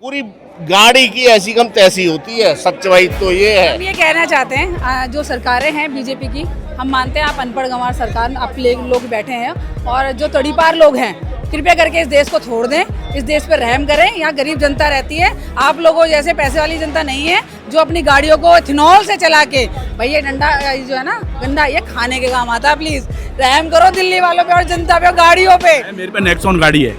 पूरी गाड़ी की ऐसी कम तैसी होती है। सच्चाई तो ये है। हम ये कहना चाहते हैं जो सरकारें हैं बीजेपी की, हम मानते हैं आप अनपढ़ गंवार सरकार, आप लोग बैठे हैं और जो तड़ीपार लोग हैं, कृपया करके इस देश को छोड़ दें, इस देश पर रहम करें। यहाँ गरीब जनता रहती है, आप लोगों जैसे पैसे वाली जनता नहीं है जो अपनी गाड़ियों को इथेनॉल से चला के, भाई ये डंडा जो है ना गंदा, ये खाने के काम आता है। प्लीज रहम करो दिल्ली वालों पे और जनता पे और गाड़ियों पे। मेरे पे नेक्सॉन गाड़ी है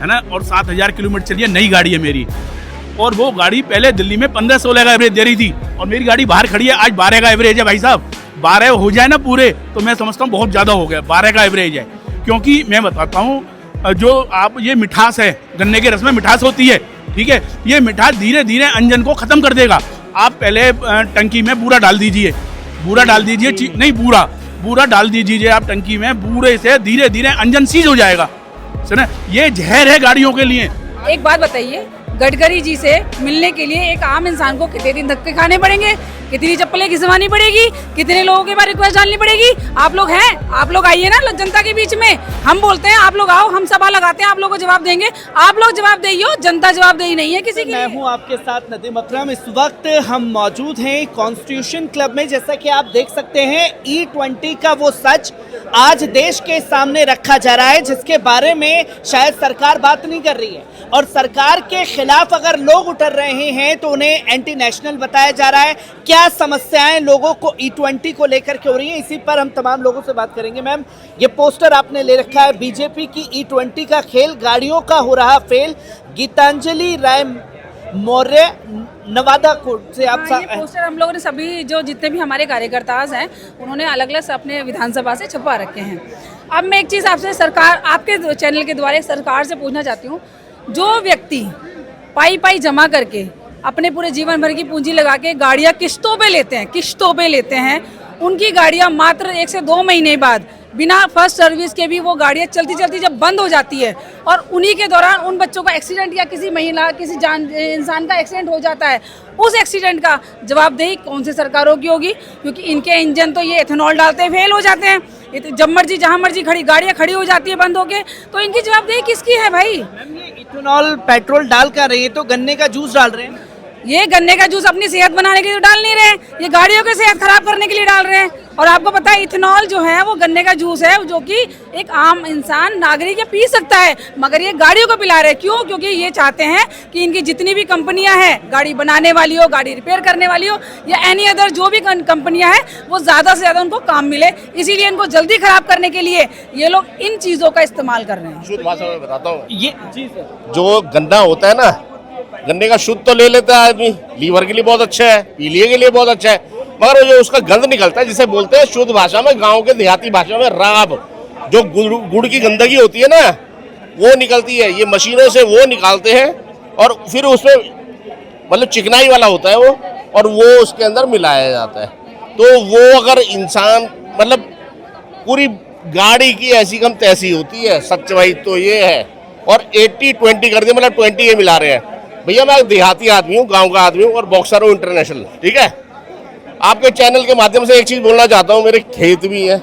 ना, और 7,000 किलोमीटर चली है, नई गाड़ी है मेरी। और वो गाड़ी पहले दिल्ली में 15-16 का एवरेज दे रही थी और मेरी गाड़ी बाहर खड़ी है, आज 12 का एवरेज है। भाई साहब 12 हो जाए ना पूरे तो मैं समझता हूँ बहुत ज़्यादा हो गया। 12 का एवरेज है, क्योंकि मैं बताता हूँ जो आप ये मिठास है, गन्ने के रस में मिठास होती है, ठीक है, ये मिठास धीरे धीरे अंजन को खत्म कर देगा। आप पहले टंकी में बूरा डाल दीजिए, बूरा डाल दीजिए, नहीं बूरा डाल दीजिए आप टंकी में, बूरे से धीरे धीरे अंजन सीज हो जाएगा। सुना, ये जहर है गाड़ियों के लिए। एक बात बताइए, गडकरी जी से मिलने के लिए एक आम इंसान को कितने दिन धक्के खाने पड़ेंगे, कितनी चप्पलें घिसवानी पड़ेगी, कितने लोगों के पास रिक्वेस्ट डालनी पड़ेगी? आप लोग हैं, आप लोग आइए ना जनता के बीच में। हम बोलते हैं आप लोग आओ, हम सभा लगाते हैं, आप लोग को जवाब देंगे। आप लोग जवाब दइयो, जनता जवाबदेही नहीं है किसी की। मैं हूं आपके साथ नदीम अकरम। इस वक्त हम मौजूद हैं कॉन्स्टिट्यूशन क्लब में। जैसा कि आप देख सकते हैं, E20 का वो सच आज देश के सामने रखा जा रहा है, जिसके बारे में शायद सरकार बात नहीं कर रही है। और सरकार के खिलाफ अगर लोग उतर रहे हैं तो उन्हें एंटी नेशनल बताया जा रहा है। क्या समस्याएं लोगों को E20 को लेकर के हो रही है, इसी पर हम तमाम लोगों से बात करेंगे। मैम, ये पोस्टर आपने ले रखा है, बीजेपी की E20 का खेल, गाड़ियों का हो रहा फेल। गीतांजलि राय मौर्य, नवादा कोर्ट से आप ये पोस्टर हम लोगों ने सभी जो जितने भी हमारे कार्यकर्ता हैं उन्होंने अलग अलग अपने विधानसभा से छपवा रखे हैं। अब मैं एक चीज़ आपसे सरकार, आपके चैनल के द्वारा सरकार से पूछना चाहती हूँ, जो व्यक्ति पाई जमा करके अपने पूरे जीवन भर की पूंजी लगा के गाड़ियाँ किस्तों पे लेते हैं, उनकी गाड़ियाँ मात्र 1 से 2 महीने बाद बिना फर्स्ट सर्विस के भी वो गाड़ियाँ चलती जब बंद हो जाती है और उन्हीं के दौरान उन बच्चों का एक्सीडेंट या किसी महिला किसी इंसान का एक्सीडेंट हो जाता है, उस एक्सीडेंट का जवाबदेही कौन सी सरकारों की होगी? क्योंकि इनके इंजन तो ये इथेनॉल डालते हैं, फेल हो जाते हैं। जब मर्जी जहाँ मर्जी गाड़ियाँ खड़ी हो जाती है बंद होके, तो इनकी जवाबदेही किसकी है भाई? ये इथेनॉल पेट्रोल डाल कर रही है तो गन्ने का जूस डाल रहे हैं। ये गन्ने का जूस अपनी सेहत बनाने के लिए डाल नहीं रहे, ये गाड़ियों की सेहत खराब करने के लिए डाल रहे हैं। और आपको पता है इथेनॉल जो है वो गन्ने का जूस है, जो कि एक आम इंसान नागरिक पी सकता है, मगर ये गाड़ियों को पिला रहे हैं। क्यों? क्योंकि ये चाहते हैं कि इनकी जितनी भी कंपनियां हैं, गाड़ी बनाने वाली हो, गाड़ी रिपेयर करने वाली हो या एनी अदर जो भी कंपनियां हैं, वो ज़्यादा से ज़्यादा उनको काम मिले, इसीलिए इनको जल्दी खराब करने के लिए ये लोग इन चीज़ों का इस्तेमाल कर रहे हैं। शुद्ध भाषा में बताता हूँ, ये जी सर, जो गन्ना होता है ना, गन्ने का शुद्ध तो ले लेता है आदमी, लीवर के लिए बहुत अच्छा है, पीलिए के लिए बहुत अच्छा है, मगर जो उसका गंध निकलता है, जिसे बोलते हैं शुद्ध भाषा में, गांव के देहाती भाषा में राब, जो गुड़ की गंदगी होती है ना, वो निकलती है। ये मशीनों से वो निकालते हैं और फिर उसमें मतलब चिकनाई वाला होता है वो, और वो उसके अंदर मिलाया जाता है। तो वो अगर इंसान मतलब पूरी गाड़ी की ऐसी कम तैसी होती है। सच्चाई तो ये है। और 80-20 कर दिया, मतलब 20 ये मिला रहे हैं। भैया मैं देहाती आदमी हूँ, गांव का आदमी हूँ और बॉक्सर हूँ इंटरनेशनल, ठीक है। आपके चैनल के माध्यम से एक चीज़ बोलना चाहता हूँ, मेरे खेत भी है,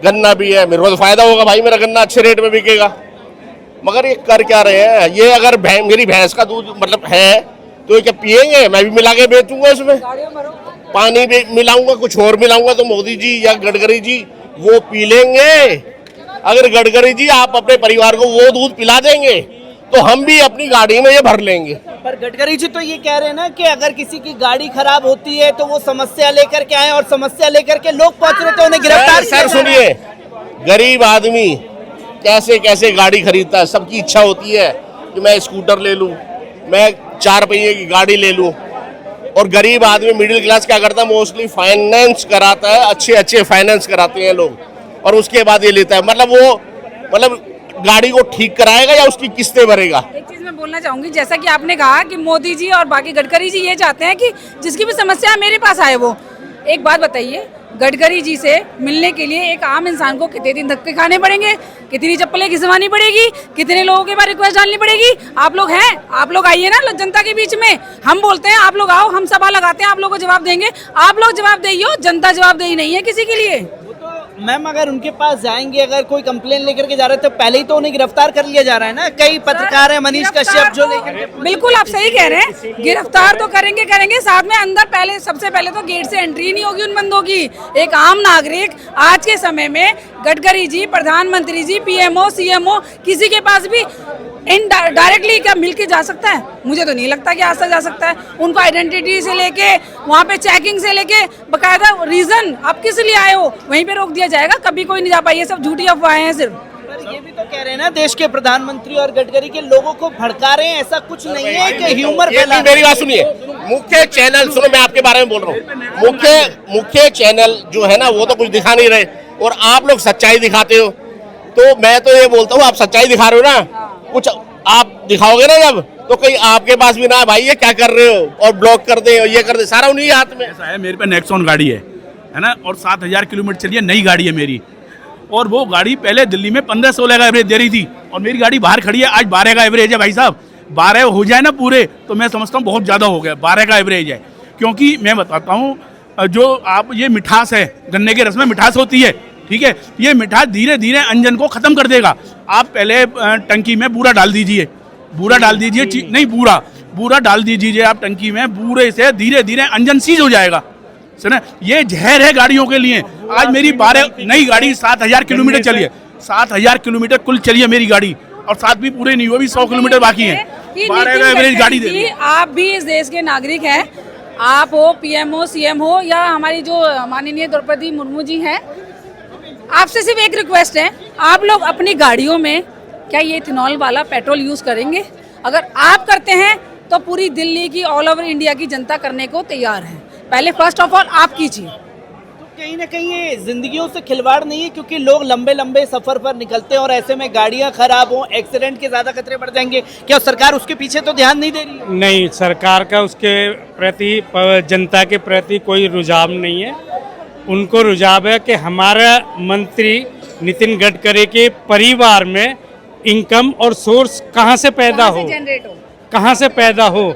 गन्ना भी है, मेरे को तो फायदा होगा भाई, मेरा गन्ना अच्छे रेट में बिकेगा। मगर ये कर क्या रहे हैं? ये अगर मेरी भैंस का दूध मतलब है तो ये क्या पियेंगे? मैं भी मिला के बेचूंगा इसमें, पानी भी मिलाऊंगा, कुछ और मिलाऊंगा, तो मोदी जी या गडकरी जी वो पी लेंगे। अगर गडकरी जी आप अपने परिवार को वो दूध पिला देंगे तो हम भी अपनी गाड़ी में ये भर लेंगे। पर गडकरी जी तो ये कह रहे हैं ना कि अगर किसी की गाड़ी खराब होती है तो वो समस्या लेकर के आए, और समस्या लेकर के लोग पहुंच रहे तो उन्हें गिरफ्तार। सर सुनिए, गरीब आदमी कैसे कैसे गाड़ी खरीदता है, सबकी इच्छा होती है कि मैं स्कूटर ले लूं, मैं 4 पहिए की गाड़ी ले लूं। और गरीब आदमी मिडिल क्लास क्या करता है, मोस्टली फाइनेंस कराता है, अच्छे फाइनेंस कराते हैं लोग, और उसके बाद ये लेता है। मतलब गाड़ी को ठीक कराएगा या उसकी किस्तें भरेगा? एक चीज मैं बोलना चाहूंगी, जैसा कि आपने कहा कि मोदी जी और बाकी गडकरी जी ये चाहते हैं कि जिसकी भी समस्या मेरे पास आए वो। एक बात बताइए, गडकरी जी से मिलने के लिए एक आम इंसान को कितने दिन धक्के खाने पड़ेंगे, कितनी चप्पलें घिसवानी पड़ेगी, कितने लोगों के पास रिक्वेस्ट डालनी पड़ेगी? आप लोग हैं, आप लोग आइए ना जनता के बीच में। हम बोलते हैं आप लोग आओ, हम सभा लगाते हैं, आप लोग को जवाब देंगे। आप लोग जवाब दइयो, जनता जवाबदेही नहीं है किसी के लिए। मैम अगर उनके पास जाएंगे, अगर कोई कंप्लेन लेकर के जा रहे हैं तो पहले ही तो उन्हें गिरफ्तार कर लिया जा रहा है ना। कई पत्रकार हैं, मनीष कश्यप जो लेकर बिल्कुल आप सही कह रहे हैं, गिरफ्तार तो करेंगे, साथ में अंदर पहले सबसे पहले तो गेट से एंट्री नहीं होगी उन बंदों की। एक आम नागरिक आज के समय में गडकरी जी, प्रधानमंत्री जी, पीएमओ, सीएमओ, किसी के पास भी डायरेक्टली क्या मिल के जा सकता है? मुझे तो नहीं लगता कि आज तक जा सकता है। उनको आइडेंटिटी से लेके वहाँ पे चेकिंग से लेके बकायदा रीजन आप किस लिए आए हो वहीं पे रोक दिया जाएगा। कभी कोई नहीं जा पाई, ये सब झूठी अफवाहें हैं सिर्फ। पर ये भी तो कह रहे हैं ना, देश के प्रधानमंत्री और गडकरी के लोगों को भड़का रहे हैं, ऐसा कुछ नहीं है कि ह्यूमर फैला। मेरी बात सुनिए, मुख्य चैनल सुनो, मैं आपके बारे में बोल रहा हूँ। मुख्य चैनल जो है ना वो तो कुछ दिखा नहीं रहे और आप लोग सच्चाई दिखाते हो। तो मैं तो ये बोलता हूँ आप सच्चाई दिखा रहे हो ना, कुछ आप दिखाओगे ना जब, तो कहीं आपके पास भी ना भाई ये क्या कर रहे हो और ब्लॉक कर दे और ये कर दे, सारा उन्हीं हाथ में। ऐसा है, मेरे पे नेक्सॉन गाड़ी है ना, और 7000 किलोमीटर चली है, नई गाड़ी है मेरी। और वो गाड़ी पहले दिल्ली में 15-16 का एवरेज दे रही थी और मेरी गाड़ी बाहर खड़ी है, आज 12 का एवरेज है भाई साहब। 12 हो जाए ना पूरे तो मैं समझता हूँ बहुत ज़्यादा हो गया, 12 का एवरेज है। क्योंकि मैं बताता हूँ, जो आप ये मिठास है, गन्ने के रस में मिठास होती है, ठीक है, ये मिठास धीरे धीरे इंजन को खत्म कर देगा। आप पहले टंकी में बूरा डाल दीजिए, नहीं बूरा डाल दीजिए आप टंकी में, बूरे से धीरे धीरे इंजन सीज हो जाएगा। सुना, ये जहर है गाड़ियों के लिए। आज मेरी 12 नई गाड़ी 7000 किलोमीटर चली है, 7000 किलोमीटर कुल चली है मेरी गाड़ी, और 7 भी पूरे नहीं हुए, अभी 100 किलोमीटर बाकी है। 12 का एवरेज गाड़ी दे रही है। आप भी इस देश के नागरिक हैं, आप हो, पीएम हो, सीएम हो, या हमारी जो माननीय द्रौपदी मुर्मू जी हैं, आपसे सिर्फ एक रिक्वेस्ट है, आप लोग अपनी गाड़ियों में क्या ये इथेनॉल वाला पेट्रोल यूज करेंगे? अगर आप करते हैं तो पूरी दिल्ली की, ऑल ओवर इंडिया की जनता करने को तैयार है। पहले फर्स्ट ऑफ ऑल आप कीजिए। तो कहीं ना कहीं ये जिंदगियों से खिलवाड़ नहीं है, क्योंकि लोग लंबे लंबे सफर पर निकलते हैं और ऐसे में गाड़ियां खराब हो, एक्सीडेंट के ज्यादा खतरे बढ़ जाएंगे। क्या सरकार उसके पीछे तो ध्यान नहीं दे रही है? नहीं, सरकार का उसके प्रति, जनता के प्रति कोई रुझाव नहीं है। उनको रुझाव है कि हमारा मंत्री नितिन गडकरी के परिवार में इनकम और सोर्स कहाँ से पैदा हो, कहाँ से पैदा हो।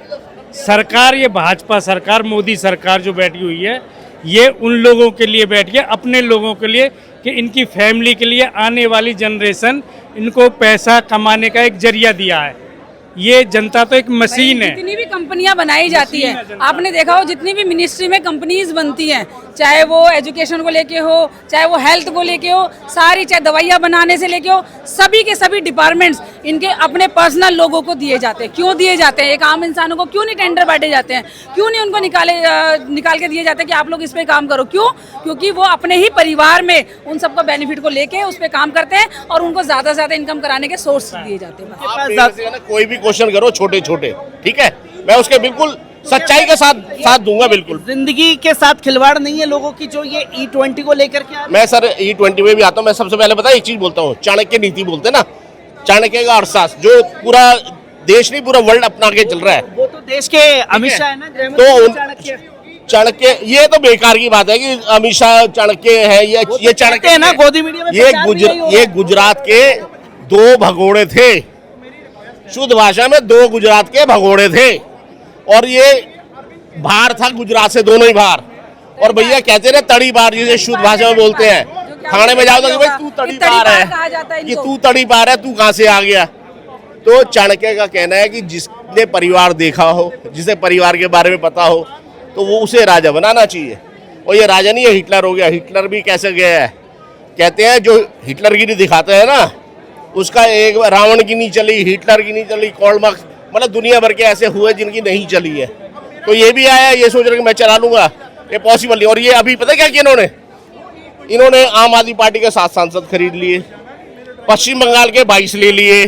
सरकार, ये भाजपा सरकार, मोदी सरकार जो बैठी हुई है, ये उन लोगों के लिए बैठी है, अपने लोगों के लिए, कि इनकी फैमिली के लिए, आने वाली जनरेशन इनको पैसा कमाने का एक जरिया दिया है। ये जनता तो एक मशीन है। जितनी भी कंपनियां बनाई जाती है, आपने देखा हो, जितनी भी मिनिस्ट्री में कंपनीज बनती हैं, चाहे वो एजुकेशन को लेके हो, चाहे वो हेल्थ को लेके हो, सारी, चाहे दवाइयाँ बनाने से लेके हो, सभी के सभी डिपार्टमेंट्स इनके अपने पर्सनल लोगों को दिए जाते हैं। क्यों दिए जाते हैं? एक आम इंसानों को क्यों नहीं टेंडर बांटे जाते हैं? क्यों नहीं उनको निकाल के दिए जाते हैं कि आप लोग इस पे काम करो? क्यों? क्योंकि वो अपने ही परिवार में उन सबको बेनिफिट को लेके उस पर काम करते हैं और उनको ज्यादा से ज्यादा इनकम कराने के सोर्स दिए जाते हैं। आप मेरे से ना कोई भी क्वेश्चन करो, छोटे छोटे, ठीक है, मैं उसके बिल्कुल सच्चाई के साथ दूंगा। बिल्कुल जिंदगी के साथ खिलवाड़ नहीं है लोगों की, जो ये E20 को लेकर के। मैं सर E20 में भी आता हूँ। मैं सबसे पहले एक चीज बोलता हूँ, चाणक्य नीति बोलते हैं ना, चाणक्य का अर्थशास्त्र, जो पूरा देश नहीं पूरा वर्ल्ड अपना के चल रहा है। वो तो देश के अमित शाह है ना, तो चाणक्य, ये तो बेकार की बात है कि अमित शाह चाणक्य है, ये चाणक्य है ना, गोदी मीडिया में ये गुजरात के 2 भगोड़े थे, शुद्ध भाषा में 2 गुजरात के भगोड़े थे, और ये भार था गुजरात से, दोनों ही भार। और भैया कहते ना तड़ी पार, जिसे शुद्ध भाषा में बोलते हैं, खाने में जाओ तो भाई तू तड़ी पार है, कि तू तड़ी पार है, तू कहाँ से आ गया। तो चाणक्य का कहना है कि जिसने परिवार देखा हो, जिसे परिवार के बारे में पता हो, तो वो उसे राजा बनाना चाहिए। और ये राजा नहीं है, हिटलर हो गया। हिटलर भी कैसे गया है, कहते हैं जो हिटलरगिरी दिखाते हैं ना, उसका एक रावण की नहीं चली, हिटलर की नहीं चली, कार्ल मार्क्स, मतलब दुनिया भर के ऐसे हुए जिनकी नहीं चली है। तो ये भी आया, ये सोच रहे कि मैं चला लूंगा, ये पॉसिबल नहीं। और ये अभी पता क्या किया इन्होंने आम आदमी पार्टी के 7 सांसद खरीद लिए, पश्चिम बंगाल के 22 ले लिए,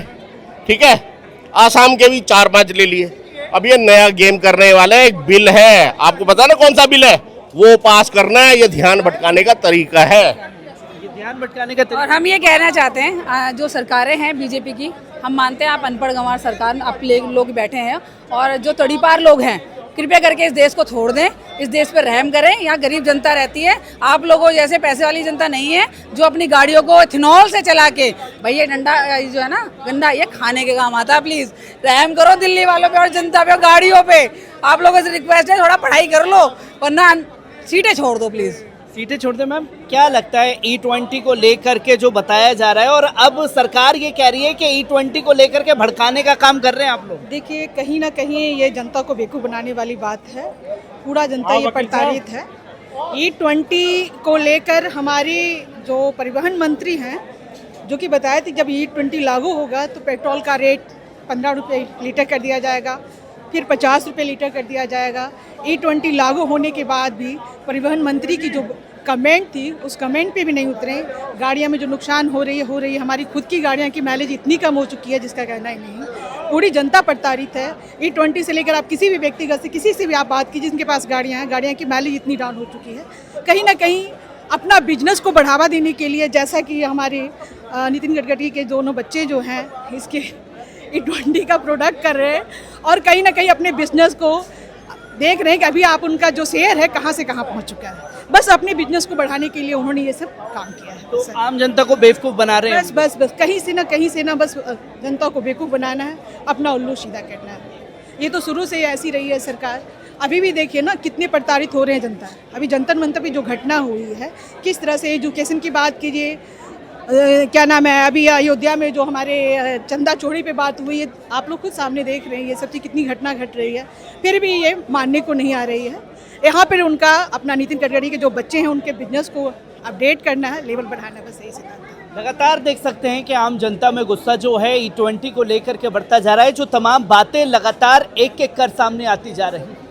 ठीक है, आसाम के भी 4-5 ले लिए। अब ये नया गेम करने वाले, एक बिल है, आपको पता ना कौन सा बिल है, वो पास करना है। ये ध्यान भटकाने का तरीका है, ध्यान भटकाने का। और हम ये कहना चाहते हैं, जो सरकारें हैं बीजेपी की, हम मानते हैं आप अनपढ़ गंवार सरकार, आप लोग बैठे हैं, और जो तड़ीपार लोग हैं, कृपया करके इस देश को छोड़ दें, इस देश पर रहम करें। यहाँ गरीब जनता रहती है, आप लोगों जैसे पैसे वाली जनता नहीं है जो अपनी गाड़ियों को इथेनॉल से चला के, भाई ये डंडा जो है ना गंदा, ये खाने के काम आता है। प्लीज रहम करो दिल्ली वालों पे और जनता पे और गाड़ियों पे। आप लोगों से रिक्वेस्ट है, थोड़ा पढ़ाई कर लो, वरना सीटें छोड़ दो प्लीज। सीटें छोड़ दे मैम, क्या लगता है E20 को लेकर के जो बताया जा रहा है, और अब सरकार ये कह रही है कि E20 को लेकर के भड़काने का काम कर रहे हैं आप लोग? देखिए, कहीं ना कहीं ये जनता को बेवकूफ़ बनाने वाली बात है। पूरा जनता ये प्रताड़ित है। E20 को लेकर हमारी जो परिवहन मंत्री हैं, जो कि बताए थे जब E20 लागू होगा तो पेट्रोल का रेट 15 रुपये लीटर कर दिया जाएगा, फिर 50 रुपये लीटर कर दिया जाएगा। E20 लागू होने के बाद भी परिवहन मंत्री की जो कमेंट थी उस कमेंट पे भी नहीं उतरे। गाड़ियाँ में जो नुकसान हो रही है। हमारी खुद की गाड़ियाँ की माइलेज इतनी कम हो चुकी है जिसका कहना ही नहीं। पूरी जनता प्रताड़ित है। E20 से लेकर आप किसी भी व्यक्तिगत से किसी से भी आप बात कीजिए जिनके पास गाड़ियाँ की माइलेज इतनी डाउन हो चुकी है। कहीं ना कहीं अपना बिजनेस को बढ़ावा देने के लिए, जैसा कि हमारे नितिन गडकरी के दोनों बच्चे जो हैं इसके E20 का प्रोडक्ट कर रहे हैं और कहीं ना कहीं अपने बिजनेस को देख रहे हैं कि अभी आप उनका जो शेयर है कहाँ से कहाँ पहुँच चुका है। बस अपने बिजनेस को बढ़ाने के लिए उन्होंने ये सब काम किया है। तो आम जनता को बेवकूफ़ बना रहे हैं। बस कहीं से ना बस जनता को बेवकूफ़ बनाना है, अपना उल्लू सीधा करना है। ये तो शुरू से ऐसी रही है सरकार। अभी भी देखिए ना कितने प्रताड़ित हो रहे हैं जनता। अभी जंतर मंतर पे जो घटना हुई है, किस तरह से एजुकेशन की बात कीजिए, क्या नाम है, अभी अयोध्या में जो हमारे चंदा चोरी पे बात हुई है, आप लोग खुद सामने देख रहे हैं ये सब चीज़ कितनी घटना घट रही है, फिर भी ये मानने को नहीं आ रही है। यहाँ पर उनका अपना नितिन गडकरी के जो बच्चे हैं उनके बिजनेस को अपडेट करना है, लेवल बढ़ाना है, बस यही सिद्धांत है। लगातार देख सकते हैं कि आम जनता में गुस्सा जो है E20 को लेकर के बढ़ता जा रहा है। जो तमाम बातें लगातार एक एक कर सामने आती जा रही हैं।